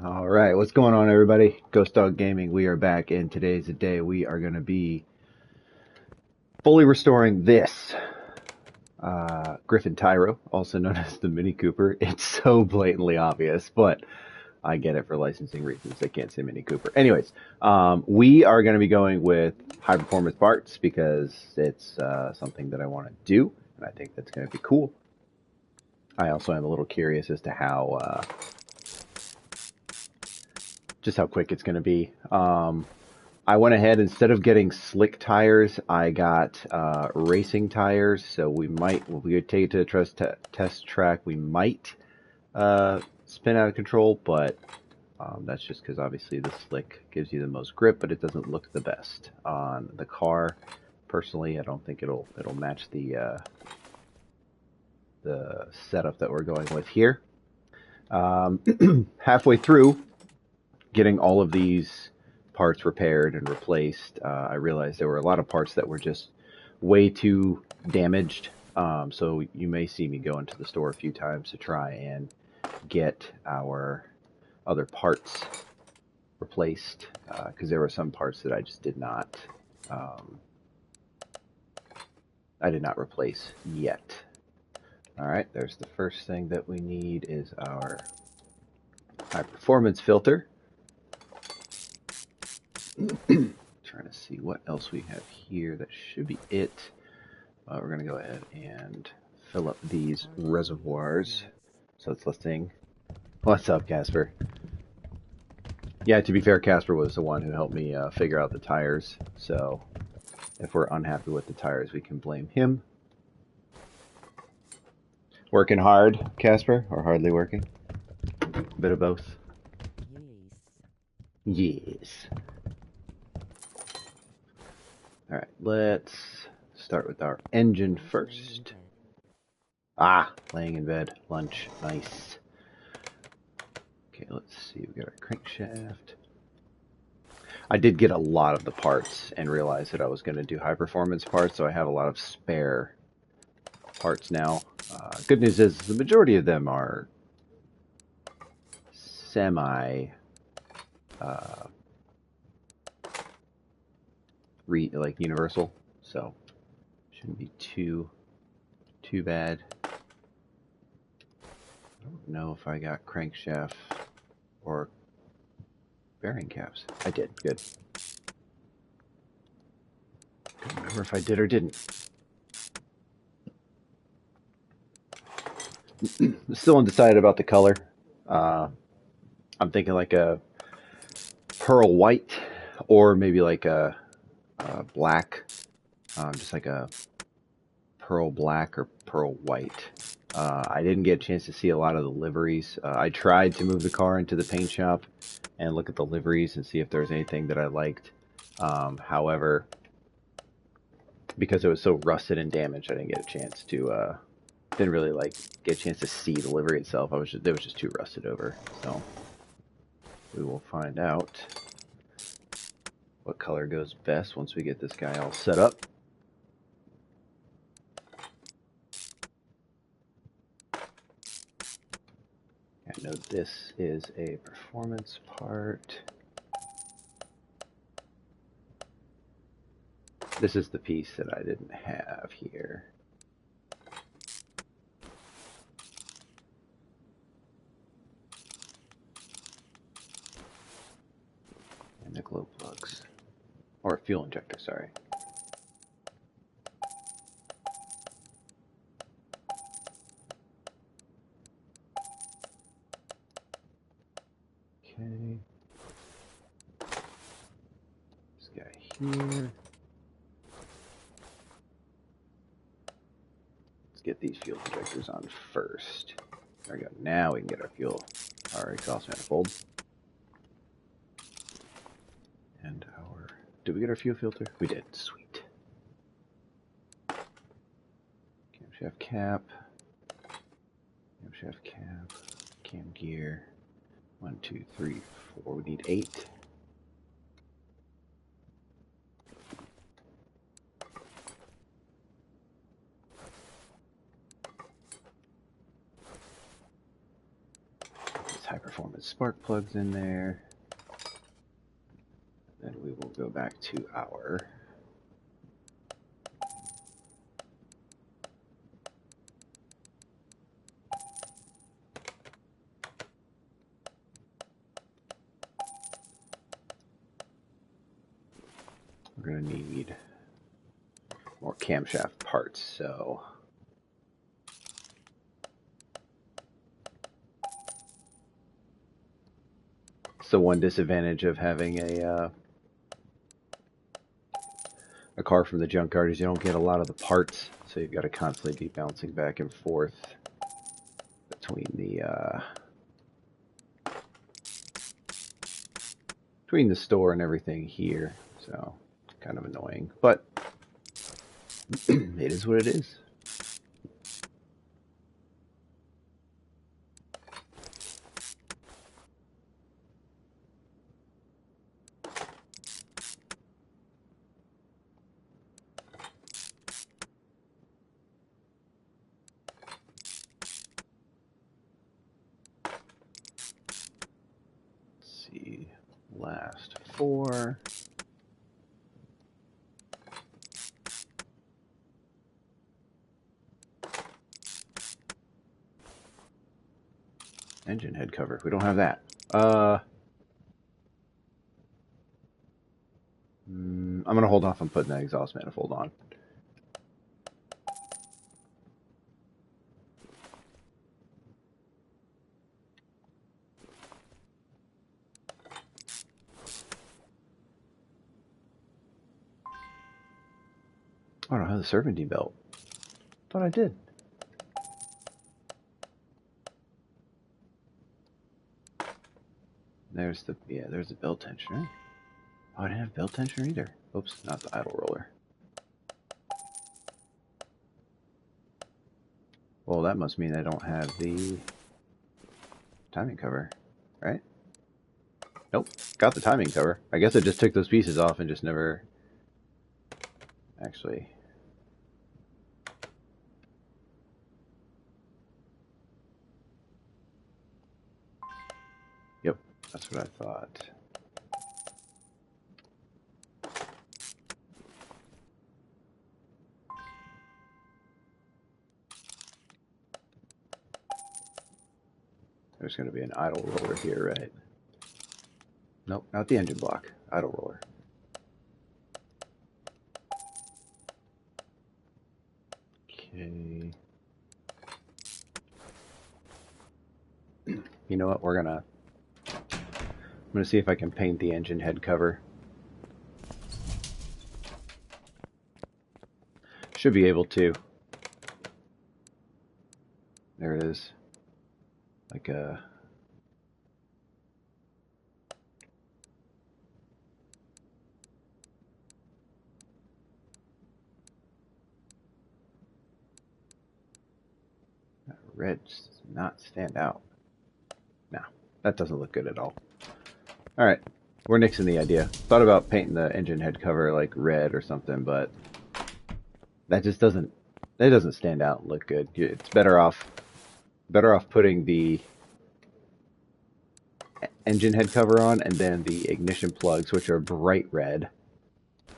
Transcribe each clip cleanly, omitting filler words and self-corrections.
All right, what's going on, everybody? Ghost Dog Gaming. We are back, and today's the day we are going to be fully restoring this Griffin Tyro, also known as the Mini Cooper. It's so blatantly obvious, but I get it for licensing reasons. They can't say Mini Cooper. Anyways, we are going to be going with high performance parts because it's something that I want to do, and I think that's going to be cool. I also am a little curious as to how just how quick it's going to be. I went ahead, instead of getting slick tires, I got racing tires. So we might, when we take it to the test track, we might spin out of control, but that's just because obviously the slick gives you the most grip, but it doesn't look the best on the car. Personally, I don't think it'll match the setup that we're going with here. Halfway through getting all of these parts repaired and replaced, I realized there were a lot of parts that were just way too damaged. So you may see me go into the store a few times to try and get our other parts replaced, because there were some parts that I just did not replace yet. All right, there's the first thing that we need is our high performance filter. Trying to see what else we have here. That should be it. We're going to go ahead and fill up these reservoirs. So it's listing. What's up, Casper? Yeah, to be fair, Casper was the one who helped me figure out the tires. So if we're unhappy with the tires, we can blame him. Working hard, Casper, or hardly working? A bit of both. Yes. Alright, let's start with our engine first. Ah, laying in bed. Lunch. Nice. Okay, let's see. We got our crankshaft. I did get a lot of the parts and realized that I was going to do high performance parts, so I have a lot of spare parts now. Good news is the majority of them are semi like universal, so shouldn't be too bad. I don't know if I got crankshaft or bearing caps. I did. Good. Don't remember if I did or didn't. Still undecided about the color. I'm thinking like a pearl white, or maybe like a black, just like a pearl black or pearl white. I didn't get a chance to see a lot of the liveries. I tried to move the car into the paint shop and look at the liveries and see if there was anything that I liked. However, because it was so rusted and damaged, I didn't get a chance to, didn't really get a chance to see the livery itself. It was just too rusted over. So we will find out what color goes best once we get this guy all set up. I know this is a performance part. This is the piece that I didn't have here. And the glow plugs. Or fuel injector, sorry. Okay. This guy here. Let's get these fuel injectors on first. There we go. Now we can get our exhaust manifold. And did we get our fuel filter? We did. Sweet. Camshaft cap. Camshaft cap. Cam gear. 1, 2, 3, 4. We need 8. performance spark plugs in there. Then we will go back to our we're going to need more camshaft parts, so it's the one disadvantage of having a car from the junkyard is you don't get a lot of the parts, so you've got to constantly be bouncing back and forth between the store and everything here, so it's kind of annoying, but it is what it is. Last 4. Engine head cover. We don't have that. I'm going to hold off on putting that exhaust manifold on. I don't have the serpentine belt. Thought I did. There's the belt tensioner. Oh, I didn't have belt tensioner either. Oops, not the idle roller. Well, that must mean I don't have the timing cover, right? Nope, got the timing cover. I guess I just took those pieces off and just never actually. Yep, that's what I thought. There's going to be an idle roller here, right? Nope, not the engine block. Idle roller. Okay. You know what? I'm gonna see if I can paint the engine head cover. Should be able to. There it is. Like a that red does not stand out. No, that doesn't look good at all. Alright, we're nixing the idea. Thought about painting the engine head cover like red or something, but that just doesn't stand out and look good. It's better off putting the engine head cover on and then the ignition plugs, which are bright red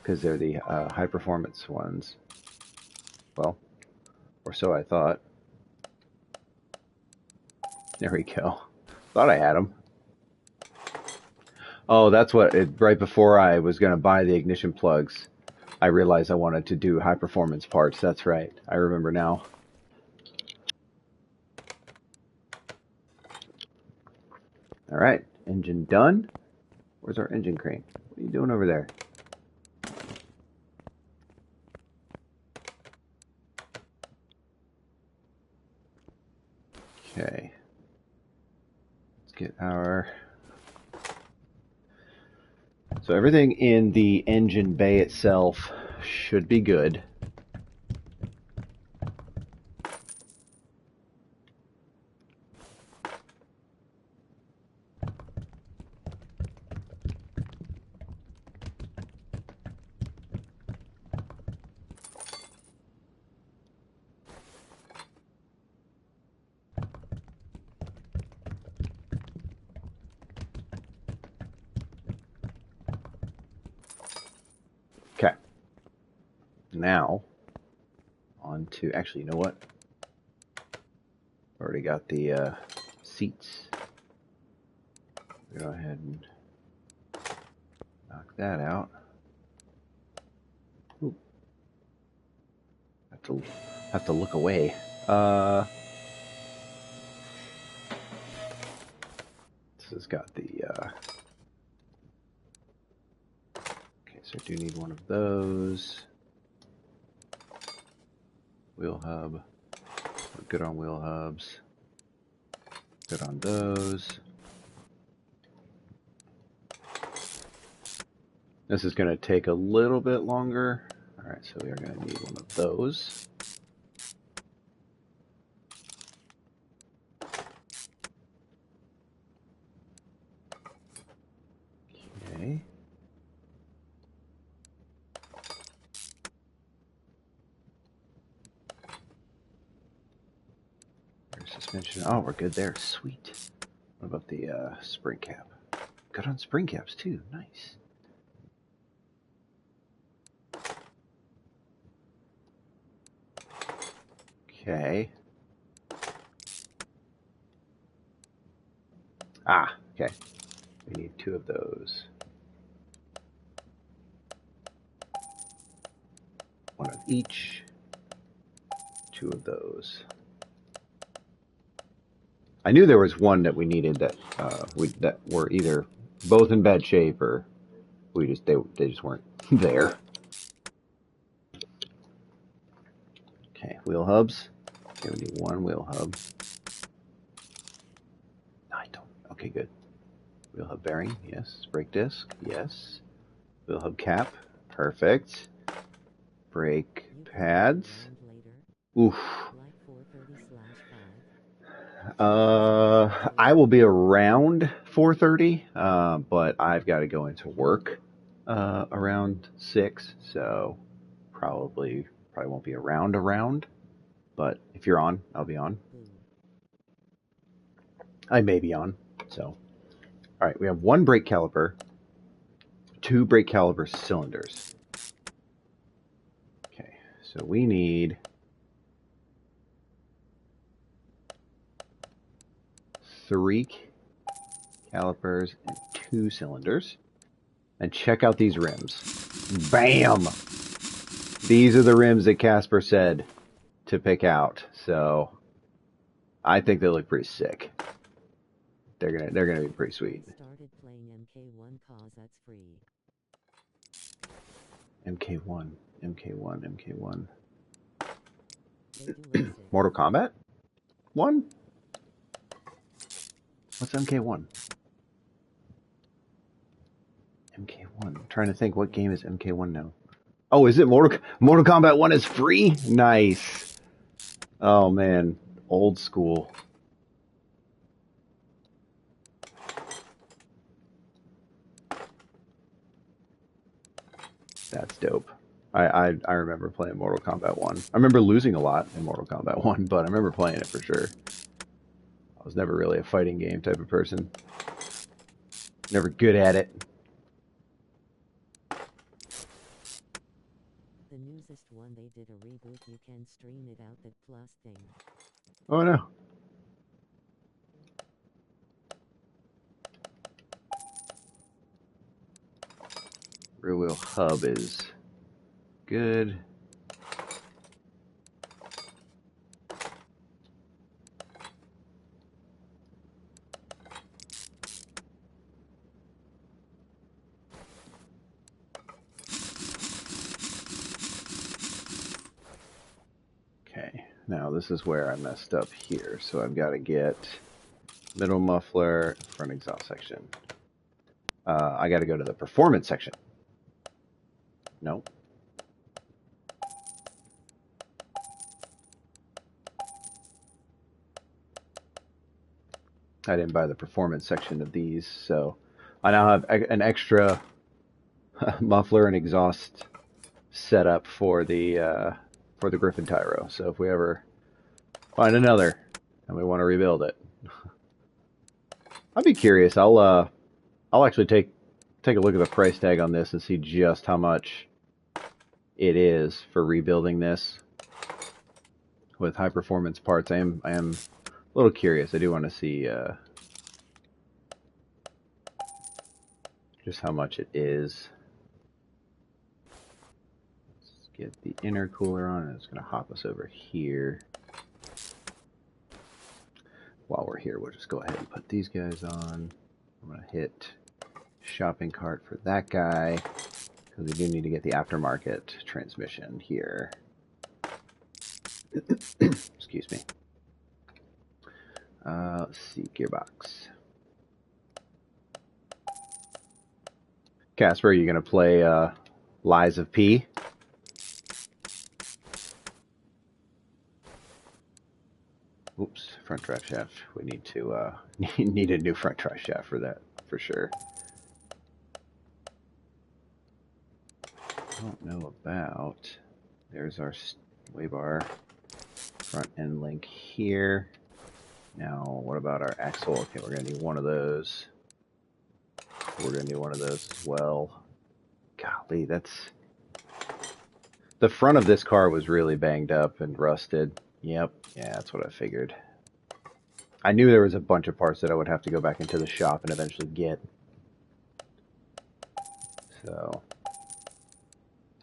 because they're the high performance ones. Well, or so I thought. There we go. Thought I had them. Oh, that's what right before I was going to buy the ignition plugs, I realized I wanted to do high performance parts. That's right. I remember now. All right, engine done. Where's our engine crane? What are you doing over there? Okay. Let's get our... So everything in the engine bay itself should be good. now on to, actually, you know what? Already got the seats. Go ahead and knock that out. Ooh. Have to look away. This has got the okay, so I do need one of those. Wheel hub. We're good on wheel hubs. Good on those. This is going to take a little bit longer. All right, so we are going to need one of those. Okay. There's suspension. Oh, we're good there. Sweet. What about the spring cap? Good on spring caps too. Nice. Okay. Ah, okay. We need two of those. One of each. Two of those. I knew there was one that we needed that that were either both in bad shape or they just weren't there. Okay, wheel hubs. Okay, we need one wheel hub. No, I don't. Okay, good. Wheel hub bearing, yes. Brake disc, yes. Wheel hub cap, perfect. Brake pads. Oof. I will be around 4:30, but I've got to go into work around 6, so probably won't be around. But if you're on, I'll be on. I may be on. So, all right, we have one brake caliper, 2 brake caliper cylinders. Okay, so we need 3 calipers and 2 cylinders. And check out these rims. Bam! These are the rims that Casper said to pick out. So I think they look pretty sick. They're gonna be pretty sweet. Started playing MK1 cause that's free. MK1. Mortal Kombat? 1? What's MK1? MK1. I'm trying to think, what game is MK1 now? Oh, is it Mortal Kombat 1 is free? Nice. Oh man, old school. That's dope. I remember playing Mortal Kombat 1. I remember losing a lot in Mortal Kombat 1, but I remember playing it for sure. I was never really a fighting game type of person. Never good at it. The newest one, they did a reboot. You can stream it out, that plus thing. Oh no. Rear wheel hub is good. Okay, now this is where I messed up here. So I've got to get middle muffler, front exhaust section. I got to go to the performance section. Nope. I didn't buy the performance section of these, so I now have an extra muffler and exhaust setup for the Griffin Tyro. So if we ever find another and we want to rebuild it, I'd be curious. I'll actually take a look at the price tag on this and see just how much it is for rebuilding this with high performance parts. I am a little curious. I do want to see just how much it is. Let's get the intercooler on, and it's going to hop us over here. While we're here, we'll just go ahead and put these guys on. I'm going to hit shopping cart for that guy, because we do need to get the aftermarket transmission here. Excuse me. Let's see, gearbox. Casper, are you going to play Lies of P? Oops, front drive shaft. We need to need a new front drive shaft for that, for sure. I don't know about. There's our sway bar front end link here. Now, what about our axle? Okay, we're going to need one of those. We're going to need one of those as well. Golly, that's... The front of this car was really banged up and rusted. Yep, yeah, that's what I figured. I knew there was a bunch of parts that I would have to go back into the shop and eventually get. So,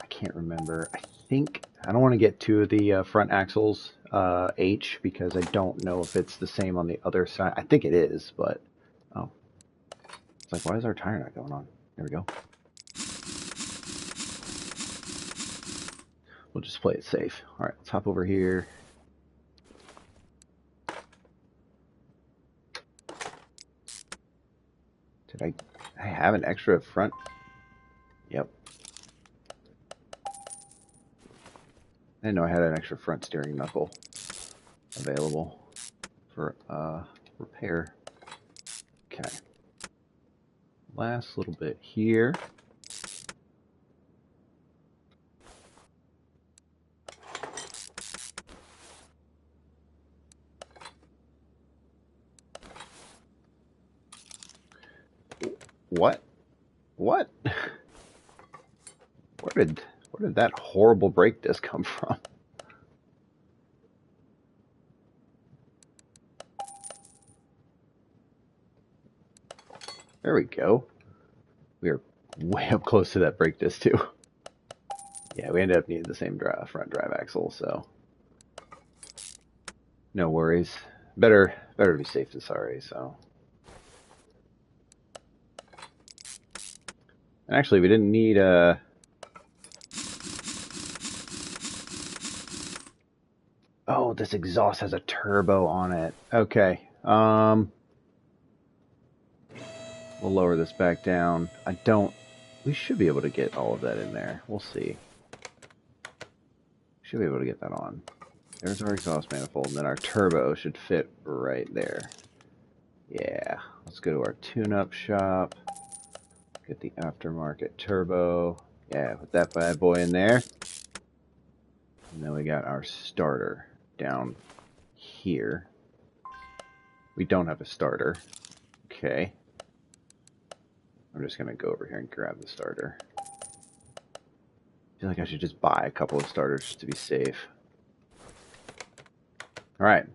I can't remember. I think, I don't want to get two of the front axles H, because I don't know if it's the same on the other side. I think it is, but, oh. It's like, why is our tire not going on? There we go. We'll just play it safe. All right, let's hop over here. Did I have an extra front? Yep. I didn't know I had an extra front steering knuckle available for repair. Okay. Last little bit here. What? What? Where did that horrible brake disc come from? There we go. We are way up close to that brake disc too. Yeah, we ended up needing the same front drive axle, so no worries. Better to be safe than sorry. So, and actually, we didn't need a. Oh, this exhaust has a turbo on it. Okay. We'll lower this back down. We should be able to get all of that in there. We'll see. Should be able to get that on. There's our exhaust manifold, and then our turbo should fit right there. Yeah. Let's go to our tune-up shop. Get the aftermarket turbo. Yeah, put that bad boy in there. And then we got our starter down here. We don't have a starter. Okay. I'm just going to go over here and grab the starter. I feel like I should just buy a couple of starters just to be safe. Alright.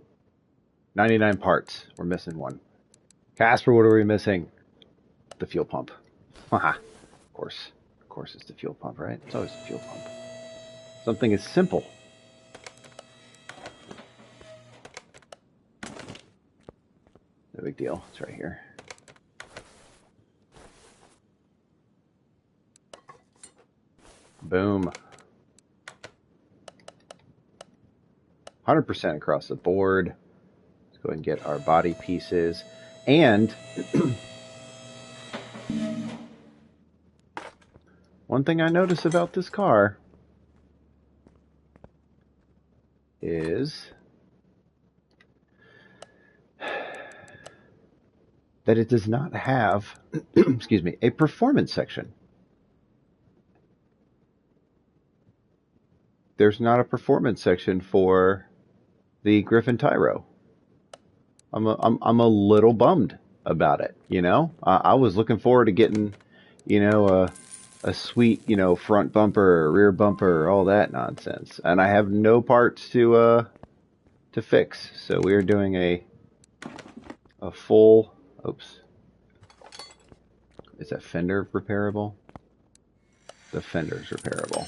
99 parts. We're missing one. Casper, what are we missing? The fuel pump. Haha. Of course. Of course it's the fuel pump, right? It's always the fuel pump. Something as simple. No big deal. It's right here. Boom. 100% across the board. Let's go ahead and get our body pieces. And one thing I notice about this car is that it does not have, excuse me, a performance section. There's not a performance section for the Griffin Tyro. I'm a little bummed about it. You know, I was looking forward to getting, you know, a sweet, you know, front bumper, rear bumper, all that nonsense. And I have no parts to fix. So we are doing a full, oops, is that fender repairable? The fender's repairable.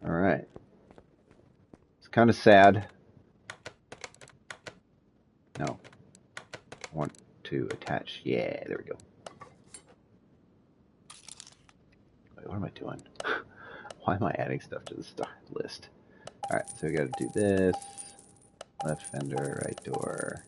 All right. It's kind of sad. No. I want to attach. Yeah, there we go. Wait, what am I doing? Why am I adding stuff to the start list? All right, so we got to do this. Left fender, right door.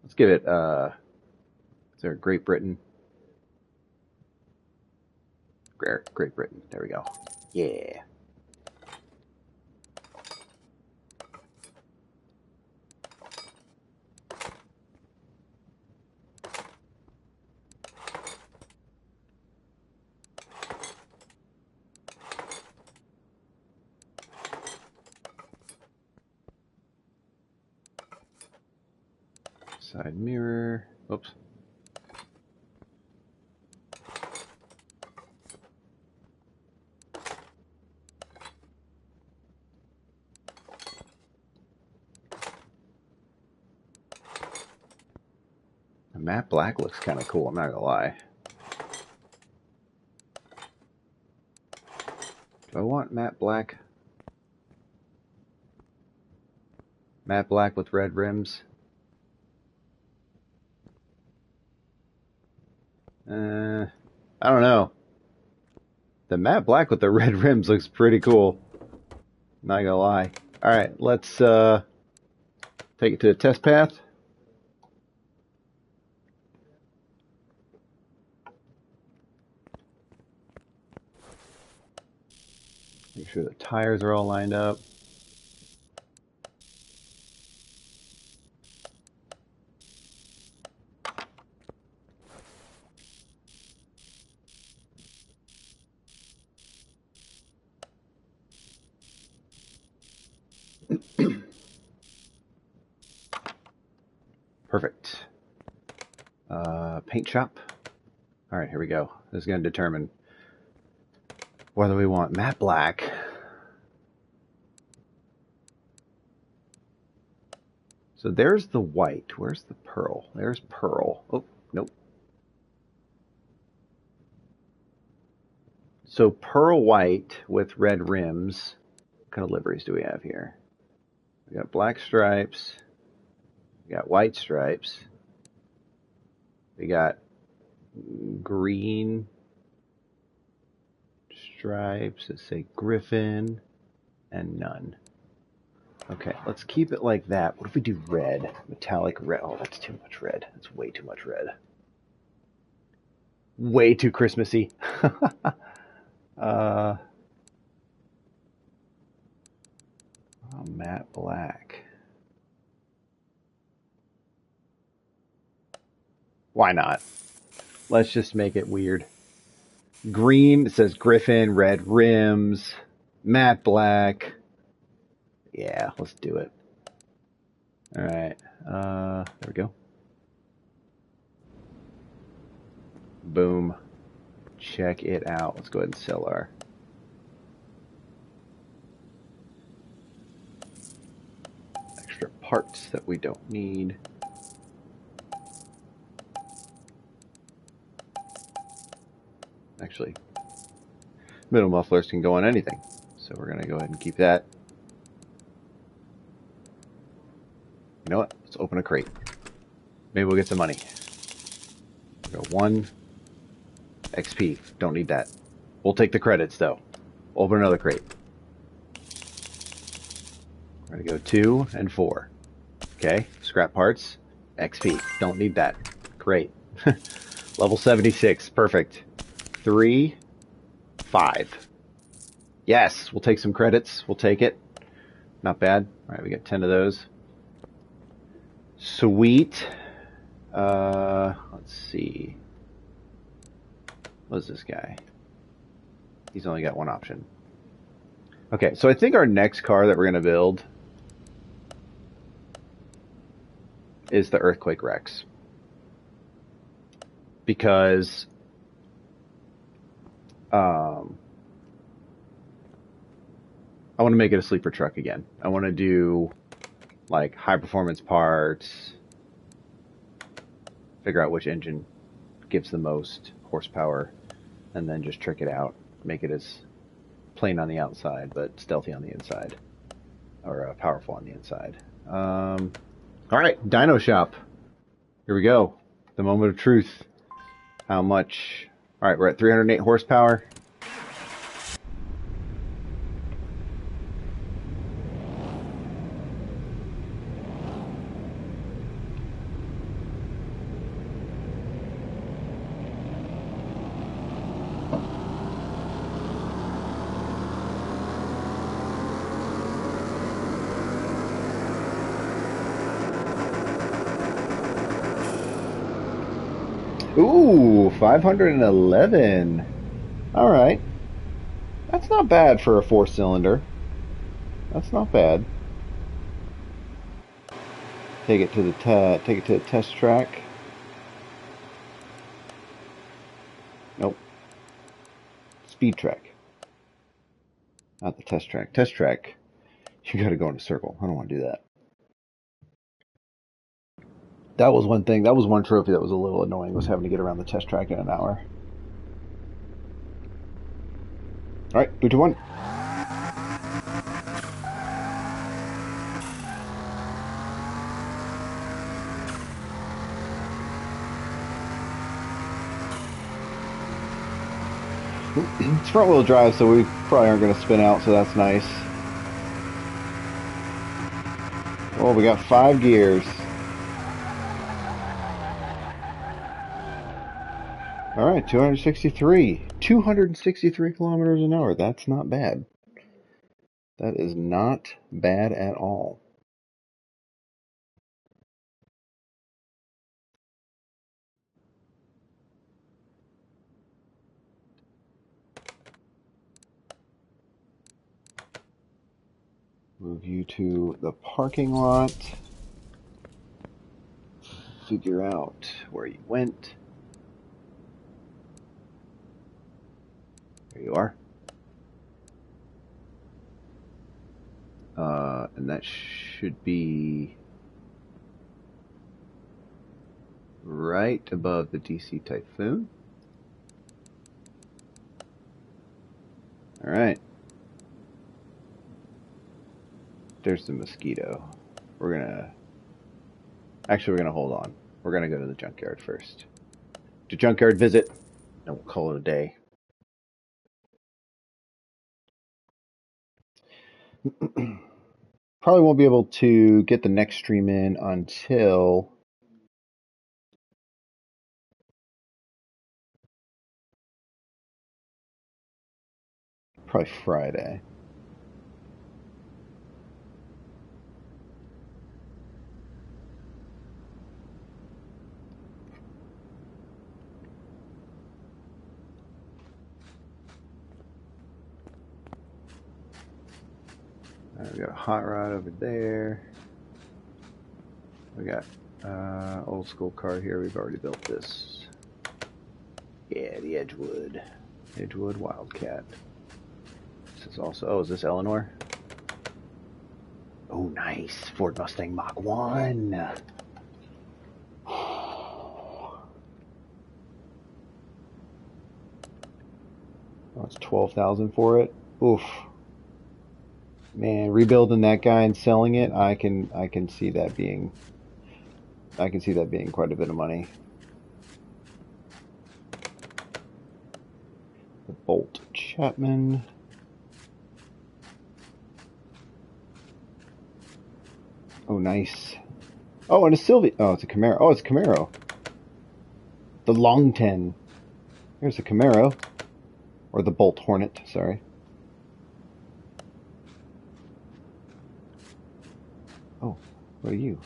Let's give it, is there Great Britain? Great Britain, there we go. Yeah. Side mirror, oops. The matte black looks kind of cool, I'm not gonna lie. Do I want matte black? Matte black with red rims? I don't know. The matte black with the red rims looks pretty cool. Not gonna lie. Alright, let's take it to the test path. Make sure the tires are all lined up. Perfect. Paint shop. Alright, here we go. This is going to determine whether we want matte black so there's the white. Where's the pearl? There's pearl. Oh, nope. So pearl white with red rims. What kind of liveries do we have here? We got black stripes. We got white stripes. We got green stripes that say Griffin and none. Okay, let's keep it like that. What if we do red? Metallic red. Oh, that's too much red. That's way too much red. Way too Christmassy. Oh, matte black. Why not? Let's just make it weird. Green, it says Griffin, red rims, matte black. Yeah, let's do it. All right, there we go. Boom. Check it out. Let's go ahead and sell our extra parts that we don't need. Actually, middle mufflers can go on anything. So we're going to go ahead and keep that. You know what? Let's open a crate. Maybe we'll get some money. Go 1 XP. Don't need that. We'll take the credits though. Open another crate. We're going to go 2 and 4. Okay. Scrap parts. XP. Don't need that. Great. Level 76. Perfect. 3, 5. Yes, we'll take some credits. We'll take it. Not bad. All right, we got 10 of those. Sweet. Let's see. What's this guy? He's only got one option. Okay, so I think our next car that we're going to build is the Earthquake Rex. Because I want to make it a sleeper truck again. I want to do like high performance parts, figure out which engine gives the most horsepower, and then just trick it out. Make it as plain on the outside, but stealthy on the inside, or powerful on the inside. All right, Dyno Shop. Here we go. The moment of truth. How much? All right, we're at 308 horsepower. Ooh, 511. All right. That's not bad for a four-cylinder. That's not bad. Take it to the test track. Nope. Speed track. Not the test track. Test track. You got to go in a circle. I don't want to do that. That was one thing. That was one trophy that was a little annoying, was having to get around the test track in an hour. All right, 3, 2, 1. It's front wheel drive, so we probably aren't going to spin out, so that's nice. Well, we got 5 gears. All right, 263. 263 kilometers an hour. That's not bad. That is not bad at all. Move you to the parking lot. Figure out where you went. There you are. And that should be right above the DC Typhoon. All right. There's the Mosquito. We're gonna hold on. We're gonna go to the junkyard first. The junkyard visit, and we'll call it a day. Probably won't be able to get the next stream in until probably Friday. We got a hot rod over there. We got old school car here. We've already built this. Yeah, the Edgewood Wildcat. This is also, oh, is this Eleanor? Oh, nice. Ford Mustang Mach 1. Oh, it's 12,000 for it. Oof. Man, rebuilding that guy and selling it, I can see that being quite a bit of money. The Bolt Chapman. Oh, nice. Oh, and a Sylvia. Oh, it's a Camaro. Oh, it's a Camaro. The Long 10. Here's a Camaro. Or the Bolt Hornet, sorry. Oh, what are you?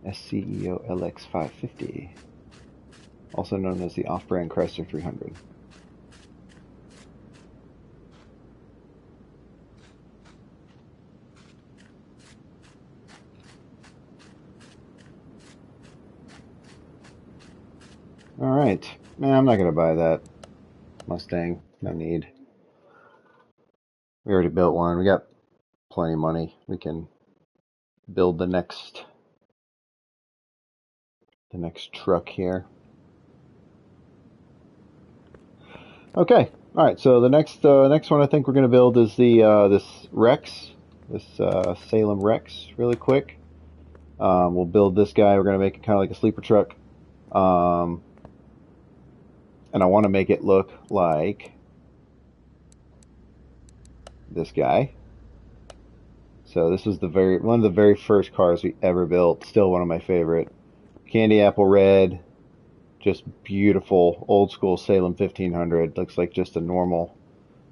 SCEO LX550. Also known as the off-brand Chrysler 300. All right. Nah, I'm not gonna buy that Mustang. No need. We already built one. We got plenty of money. We can build the next truck here. Okay. All right. So the next one I think we're gonna build is the this Rex, this Salem Rex, really quick. We'll build this guy. We're gonna make it kind of like a sleeper truck. Um, and I want to make it look like this guy. So this was one of the very first cars we ever built. Still one of my favorite. Candy apple red, just beautiful old school Salem 1500. Looks like just a normal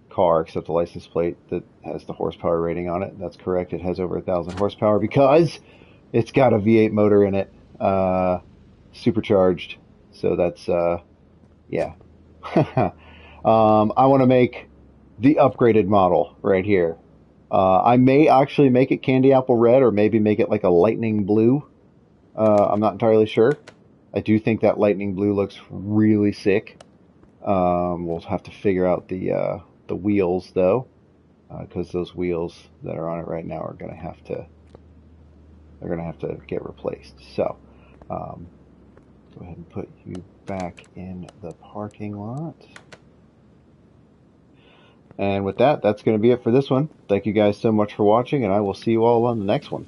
car except the license plate that has the horsepower rating on it. That's correct. It has over 1,000 horsepower because it's got a V8 motor in it, supercharged. So that's yeah. I want to make the upgraded model right here. I may actually make it candy apple red or maybe make it like a lightning blue. I'm not entirely sure. I do think that lightning blue looks really sick. We'll have to figure out the wheels though, because those wheels that are on it right now are gonna have to get replaced. So, go ahead and put you back in the parking lot. And with that, that's going to be it for this one. Thank you guys so much for watching, and I will see you all on the next one.